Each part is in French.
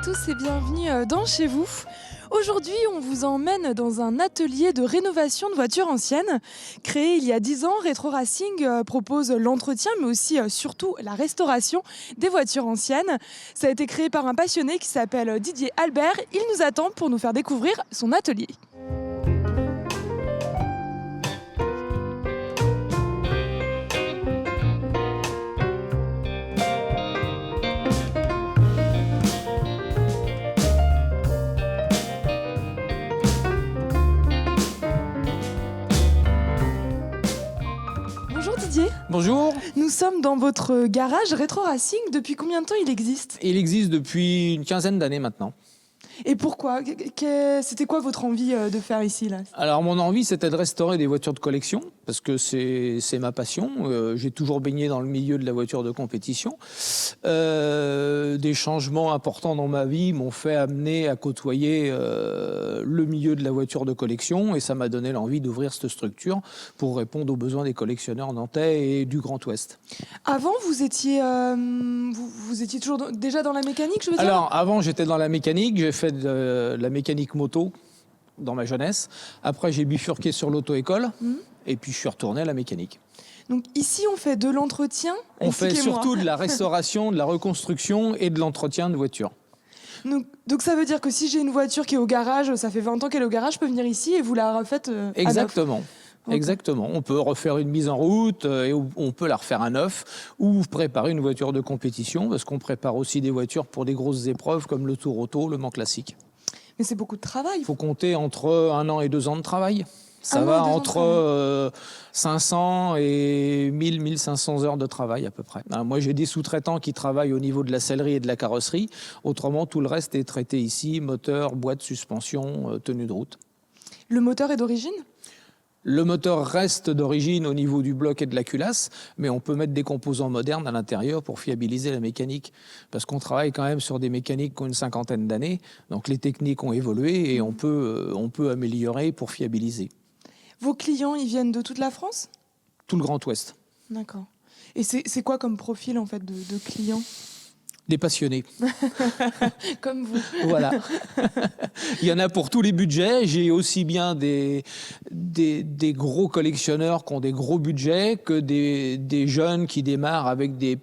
tous et bienvenue dans Chez vous. Aujourd'hui, on vous emmène dans un atelier de rénovation de voitures anciennes. Créé il y a 10 ans, Retro Racing propose l'entretien, mais aussi surtout la restauration des voitures anciennes. Ça a été créé par un passionné qui s'appelle Didier Albert. Il nous attend pour nous faire découvrir son atelier. Bonjour Didier. Bonjour. Nous sommes dans votre garage Retro Racing. Depuis combien de temps il existe ? Il existe depuis une quinzaine d'années maintenant. Et pourquoi ? C'était quoi votre envie de faire ici là ? Alors mon envie c'était de restaurer des voitures de collection parce que c'est ma passion. J'ai toujours baigné dans le milieu de la voiture de compétition. Des changements importants dans ma vie m'ont fait amener à côtoyer le milieu de la voiture de collection et ça m'a donné l'envie d'ouvrir cette structure pour répondre aux besoins des collectionneurs nantais et du Grand Ouest. Avant, vous étiez toujours déjà dans la mécanique, je veux dire ? Alors avant j'étais dans la mécanique, j'ai fait de la mécanique moto dans ma jeunesse. Après, j'ai bifurqué sur l'auto-école et puis je suis retourné à la mécanique. Donc ici, on fait de l'entretien. On fait surtout de la restauration, de la reconstruction et de l'entretien de voitures. Donc ça veut dire que si j'ai une voiture qui est au garage, ça fait 20 ans qu'elle est au garage, je peux venir ici et vous la refaites Exactement. Okay. Exactement. On peut refaire une mise en route et on peut la refaire à neuf ou préparer une voiture de compétition parce qu'on prépare aussi des voitures pour des grosses épreuves comme le Tour Auto, le Mans Classique. Mais c'est beaucoup de travail. Il faut compter entre 1 an et 2 ans de travail. Ça va entre 500 et 1500 heures de travail à peu près. Alors moi, j'ai des sous-traitants qui travaillent au niveau de la sellerie et de la carrosserie. Autrement, tout le reste est traité ici, moteur, boîte, suspension, tenue de route. Le moteur est d'origine ? Le moteur reste d'origine au niveau du bloc et de la culasse, mais on peut mettre des composants modernes à l'intérieur pour fiabiliser la mécanique. Parce qu'on travaille quand même sur des mécaniques qui ont une cinquantaine d'années, donc les techniques ont évolué et on peut améliorer pour fiabiliser. Vos clients, ils viennent de toute la France ? Tout le Grand Ouest. D'accord. Et c'est quoi comme profil en fait de clients ? Des passionnés. Comme vous. Voilà. Il y en a pour tous les budgets. J'ai aussi bien des gros collectionneurs qui ont des gros budgets que des jeunes qui démarrent avec des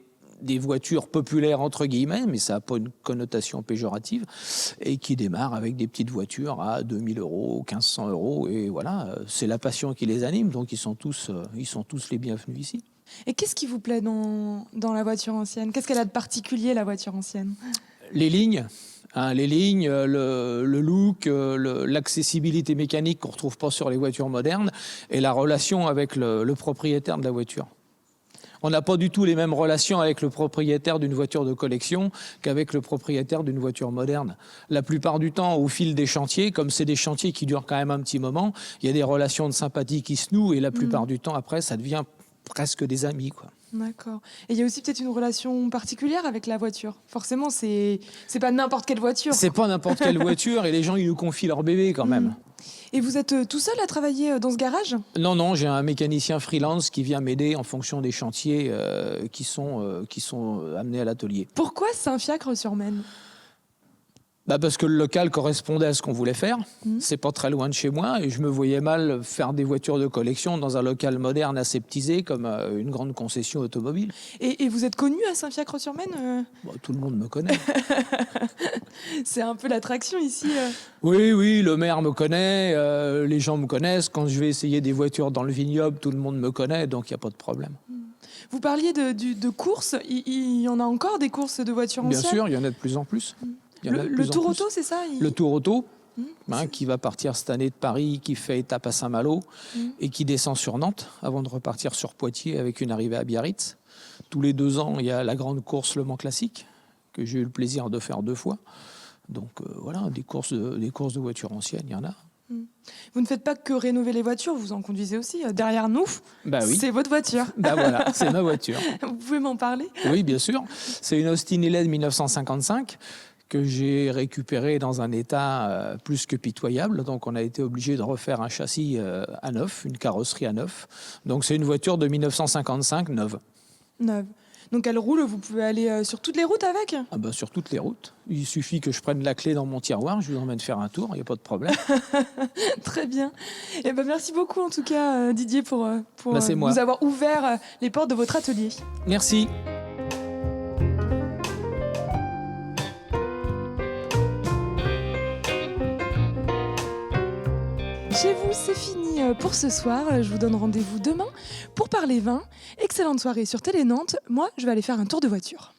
voitures populaires entre guillemets, mais ça n'a pas une connotation péjorative, et qui démarrent avec des petites voitures à 2000 €, 1500 €. Et voilà, c'est la passion qui les anime, donc ils sont tous les bienvenus ici. Et qu'est-ce qui vous plaît dans la voiture ancienne ? Qu'est-ce qu'elle a de particulier, la voiture ancienne ? Les lignes, le look, l'accessibilité mécanique qu'on ne retrouve pas sur les voitures modernes et la relation avec le propriétaire de la voiture. On n'a pas du tout les mêmes relations avec le propriétaire d'une voiture de collection qu'avec le propriétaire d'une voiture moderne. La plupart du temps, au fil des chantiers, comme c'est des chantiers qui durent quand même un petit moment, il y a des relations de sympathie qui se nouent et la plupart du temps, après, ça devient presque des amis, quoi. D'accord. Et il y a aussi peut-être une relation particulière avec la voiture. Forcément, c'est pas n'importe quelle voiture. C'est pas n'importe quelle voiture et les gens, ils nous confient leur bébé quand même. Et vous êtes tout seul à travailler dans ce garage ? Non, j'ai un mécanicien freelance qui vient m'aider en fonction des chantiers qui sont amenés à l'atelier. Pourquoi Saint-Fiacre-sur-Maine ? Parce que le local correspondait à ce qu'on voulait faire. C'est pas très loin de chez moi et je me voyais mal faire des voitures de collection dans un local moderne aseptisé comme une grande concession automobile. Et vous êtes connu à Saint-Fiacre-sur-Maine ? Tout le monde me connaît. C'est un peu l'attraction ici. Oui, le maire me connaît, les gens me connaissent. Quand je vais essayer des voitures dans le vignoble, tout le monde me connaît, donc il n'y a pas de problème. Vous parliez de courses. Il y en a encore des courses de voitures anciennes ? Bien sûr, il y en a de plus en plus. Le Tour Auto, c'est ça ? Le Tour Auto, qui va partir cette année de Paris, qui fait étape à Saint-Malo et qui descend sur Nantes avant de repartir sur Poitiers avec une arrivée à Biarritz. Tous les 2 ans, il y a la grande course Le Mans Classique, que j'ai eu le plaisir de faire 2 fois. Donc voilà, des courses de voitures anciennes, il y en a. Vous ne faites pas que rénover les voitures, vous en conduisez aussi. Derrière nous, oui. C'est votre voiture. Voilà, c'est ma voiture. Vous pouvez m'en parler ? Oui, bien sûr. C'est une Austin Hillhead 1955 que j'ai récupérée dans un état plus que pitoyable. Donc on a été obligé de refaire un châssis à neuf, une carrosserie à neuf. Donc c'est une voiture de 1955 neuve. Neuve. Donc elle roule, vous pouvez aller sur toutes les routes avec? Ah ben, sur toutes les routes. Il suffit que je prenne la clé dans mon tiroir, je vous emmène faire un tour, il n'y a pas de problème. Très bien. Et ben merci beaucoup en tout cas Didier pour, C'est moi. nous avoir ouvert les portes de votre atelier. Merci. Chez vous, c'est fini pour ce soir. Je vous donne rendez-vous demain pour parler vin. Excellente soirée sur Télé Nantes. Moi, je vais aller faire un tour de voiture.